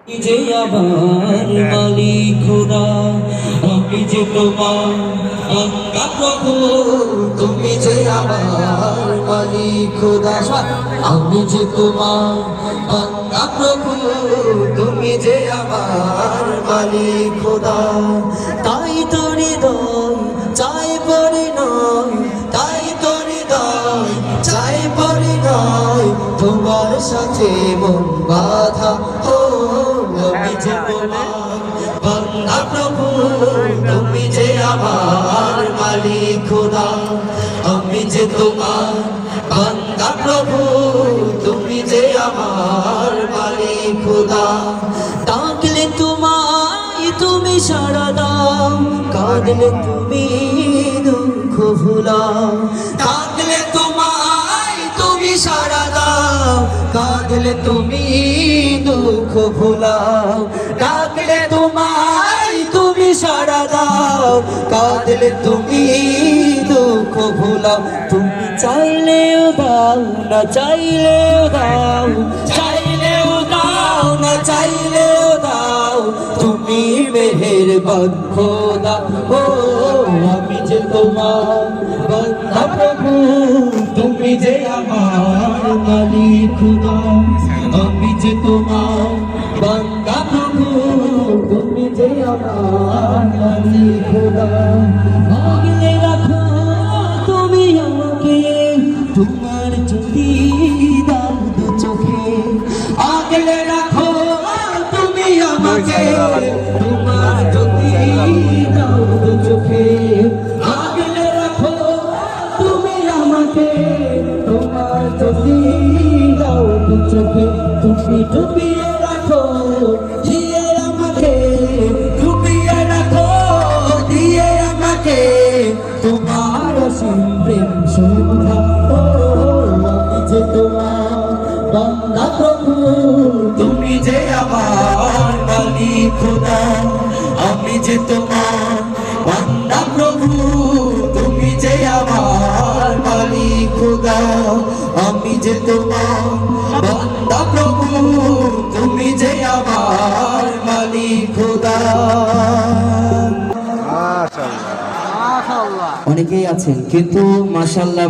যে আমার মালিক খোদা, আমি যে তোমার বান্দা প্রভু, তুমি যে আমার মালিক খোদা, আমি যে তোমার বান্দা প্রভু, তুমি যে আমার মালিক খোদা। তাই তো হৃদয় চাই পরিণয়, তাই তো হৃদয় চাই পরিণয়, তোমার সাথে মন বাঁধা। আমি যে তোমার বান্দা প্রভু, তুমি যে আমার মালিক খোদা, আমি যে তোমার বান্দা প্রভু, তুমি যে আমার মালিক খোদা। ডাকলে তোমায় তুমি সাড়া দাও, কাঁদলে তুমি দুঃখ ভুলাও। ডাকলে তোমায় তুমি সাড়া দাও, কাঁদলে তুমি দুঃখ ভুলাও। ডাকলে তোমায় তুমি সাড়া দাও, কাঁদলে তুমি দুঃখ ভুলাও। তুমি চাইলেও দাও না চাইলেও দাও, চাইলেও দাও না চাইলেও দাও, তুমি মেহেরবান খোদা। ও আমি যে তোমার বান্দা প্রভু, তুমি যে আমার মালিক খোদা, আমি যে তোমার বান্দা প্রভু, তুমি যে আমার মালিক খোদা। আগলে রাখো তুমি আমাকে, তোমার জ্যোতি দাও দু চোখে। আগলে রাখো তুমি আমাকে, তোমার জ্যোতি দাও দু চোখে। আগলে রাখো তুমি আমাকে, তোমার জ্যোতি দাও দু চোখে। তুমি ডুবিয়ে রাখো দিয়ে আমাকে, ডুবিয়ে রাখো দিয়ে আমাকে, তোমার অসীম প্রেম সুধা। ও আমি যে তোমার বান্দা প্রভু, তুমি যে আমার মালিক খোদা, আমি যে তোমার বান্দা প্রভু, তুমি যে আমার মালিক খোদা, আমি যে তোমার বান্দা প্রভু, তুমি যে আমার মালিক খোদা। মাশাআল্লাহ। অনেকেই আছেন কিন্তু মাশাআল্লাহ